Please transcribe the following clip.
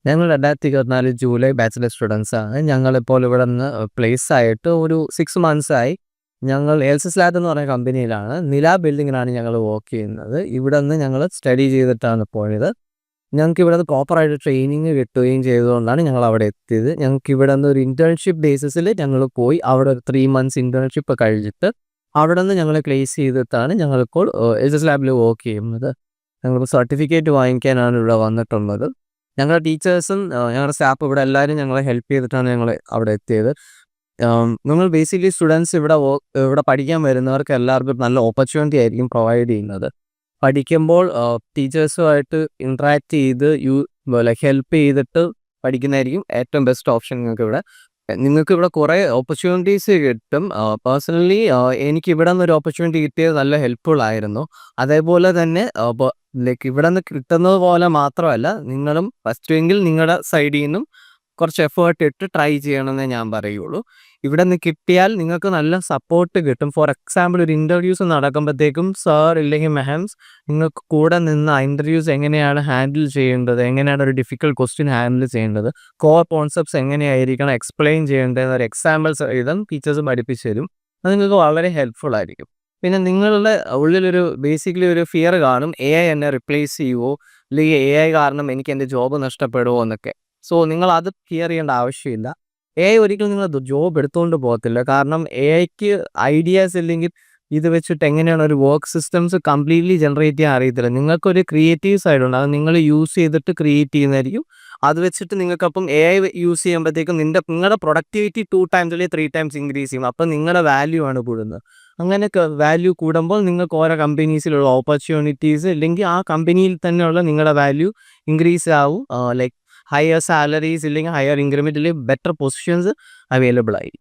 ഞങ്ങൾ 2024 July bachelor students ആണ്. ഞങ്ങളിപ്പോൾ ഇവിടെ നിന്ന് പ്ലേസ് ആയിട്ട് ഒരു 6 മന്ത്സ് ആയി. ഞങ്ങൾ എൽസിസ് ലാബ് എന്ന് പറഞ്ഞ കമ്പനിയിലാണ്. നില ബിൽഡിങ്ങിലാണ് ഞങ്ങൾ വർക്ക് ചെയ്യുന്നത്. ഇവിടെ നിന്ന് ഞങ്ങൾ സ്റ്റഡി ചെയ്തിട്ടാണ് പോയത്. ഞങ്ങൾക്ക് ഇവിടെ നിന്ന് പ്രോപ്പറായിട്ട് ട്രെയിനിങ് കിട്ടുകയും ചെയ്തതുകൊണ്ടാണ് ഞങ്ങൾ അവിടെ എത്തിയത്. ഞങ്ങൾക്ക് ഇവിടെ നിന്ന് ഒരു ഇൻറ്റേൺഷിപ്പ് ബേസിസിൽ ഞങ്ങൾ പോയി അവിടെ ഒരു 3 മന്ത്സ് ഇൻറ്റേൺഷിപ്പ് കഴിഞ്ഞിട്ട് അവിടെ നിന്ന് ഞങ്ങളെ പ്ലേസ് ചെയ്തിട്ടാണ് ഞങ്ങളിപ്പോൾ എൽസിസ് ലാബിൽ വർക്ക് ചെയ്യുന്നത്. ഞങ്ങൾക്ക് സർട്ടിഫിക്കറ്റ് വാങ്ങിക്കാനാണ് ഇവിടെ വന്നിട്ടുള്ളത്. ഞങ്ങളുടെ ടീച്ചേഴ്സും ഞങ്ങളുടെ സ്റ്റാഫ് ഇവിടെ എല്ലാവരും ഞങ്ങളെ ഹെൽപ്പ് ചെയ്തിട്ടാണ് ഞങ്ങൾ അവിടെ എത്തിയത്. നമ്മൾ ബേസിക്കലി സ്റ്റുഡൻസ് ഇവിടെ പഠിക്കാൻ വരുന്നവർക്ക് എല്ലാവർക്കും നല്ല ഓപ്പർച്യൂണിറ്റി ആയിരിക്കും പ്രൊവൈഡ് ചെയ്യുന്നത്. പഠിക്കുമ്പോൾ ടീച്ചേഴ്സുമായിട്ട് ഇൻട്രാക്ട് ചെയ്ത് ലൈക്ക് ഹെൽപ്പ് ചെയ്തിട്ട് പഠിക്കുന്നതായിരിക്കും ഏറ്റവും ബെസ്റ്റ് ഓപ്ഷൻ. നിങ്ങൾക്ക് ഇവിടെ കുറേ ഓപ്പർച്യൂണിറ്റീസ് കിട്ടും. പേഴ്സണലി എനിക്ക് ഇവിടെ നിന്നൊരു ഓപ്പർച്യൂണിറ്റി കിട്ടിയത് നല്ല ഹെൽപ്ഫുൾ ആയിരുന്നു. അതേപോലെ തന്നെ ലൈക്ക് ഇവിടെ നിന്ന് കിട്ടുന്നത് പോലെ മാത്രമല്ല, നിങ്ങളും ഫസ്റ്റെങ്കിൽ നിങ്ങളുടെ സൈഡിൽ നിന്നും കുറച്ച് എഫേർട്ട് ഇട്ട് ട്രൈ ചെയ്യണമെന്നേ ഞാൻ പറയുള്ളൂ. ഇവിടെ നിന്ന് കിട്ടിയാൽ നിങ്ങൾക്ക് നല്ല സപ്പോർട്ട് കിട്ടും. ഫോർ എക്സാമ്പിൾ, ഒരു ഇൻ്റർവ്യൂസ് നടക്കുമ്പോഴത്തേക്കും സാർ ഇല്ലെങ്കിൽ മെഹംസ് നിങ്ങൾക്ക് കൂടെ നിന്ന് ആ ഇൻ്റർവ്യൂസ് എങ്ങനെയാണ് ഹാൻഡിൽ ചെയ്യേണ്ടത്, എങ്ങനെയാണ് ഒരു ഡിഫിക്കൽട്ട് ക്വസ്റ്റ്യൻ ഹാൻഡിൽ ചെയ്യേണ്ടത്, കോർ കോൺസെപ്റ്റ്സ് എങ്ങനെയായിരിക്കണം എക്സ്പ്ലെയിൻ ചെയ്യേണ്ടത്, ഒരു എക്സാമ്പിൾസ് എഴുതാൻ ടീച്ചേഴ്സ് പഠിപ്പിച്ചു തരും. അത് നിങ്ങൾക്ക് വളരെ ഹെൽപ്ഫുൾ ആയിരിക്കും. പിന്നെ നിങ്ങളുടെ ഉള്ളിലൊരു ബേസിക്കലി ഒരു ഫിയർ കാണും, AI എന്നെ റിപ്ലേസ് ചെയ്യുമോ, അല്ലെങ്കിൽ AI കാരണം എനിക്ക് എൻ്റെ ജോബ് നഷ്ടപ്പെടുമോ എന്നൊക്കെ. സോ നിങ്ങൾ അത് ഫിയർ ചെയ്യേണ്ട ആവശ്യമില്ല. AI ഒരിക്കലും നിങ്ങളുടെ ജോബ് എടുത്തുകൊണ്ട് പോകത്തില്ല. കാരണം AIക്ക് ഐഡിയാസ് ഇല്ലെങ്കിൽ ഇത് വെച്ചിട്ട് എങ്ങനെയാണ് ഒരു വർക്ക് സിസ്റ്റംസ് കംപ്ലീറ്റ്ലി ജനറേറ്റ് ചെയ്യാൻ അറിയത്തില്ല. നിങ്ങൾക്കൊരു ക്രിയേറ്റീവ് സൈഡുണ്ട്, അത് നിങ്ങൾ യൂസ് ചെയ്തിട്ട് ക്രിയേറ്റ് ചെയ്യുന്നതായിരിക്കും. അത് വെച്ചിട്ട് നിങ്ങൾക്കപ്പം AI യൂസ് ചെയ്യുമ്പോഴത്തേക്കും നിങ്ങളുടെ പ്രൊഡക്ടിവിറ്റി 2 ടൈംസ് അല്ലെങ്കിൽ 3 ടൈംസ് ഇൻക്രീസ് ചെയ്യും. അപ്പം നിങ്ങളുടെ വാല്യൂ ആണ് കൂടുന്നത്. അങ്ങനെ വാല്യൂ കൂടുമ്പോൾ നിങ്ങൾക്ക് ഓരോ കമ്പനീസിലുള്ള ഓപ്പർച്യൂണിറ്റീസ് ഇല്ലെങ്കിൽ ആ കമ്പനിയിൽ തന്നെയുള്ള നിങ്ങളുടെ വാല്യൂ ഇൻക്രീസ് ആവും. ലൈക്ക് ഹയർ സാലറീസ് ഇല്ലെങ്കിൽ ഹയർ ഇൻക്രിമെൻ്റ് അല്ലെങ്കിൽ ബെറ്റർ പൊസിഷൻസ് അവൈലബിൾ ആയി.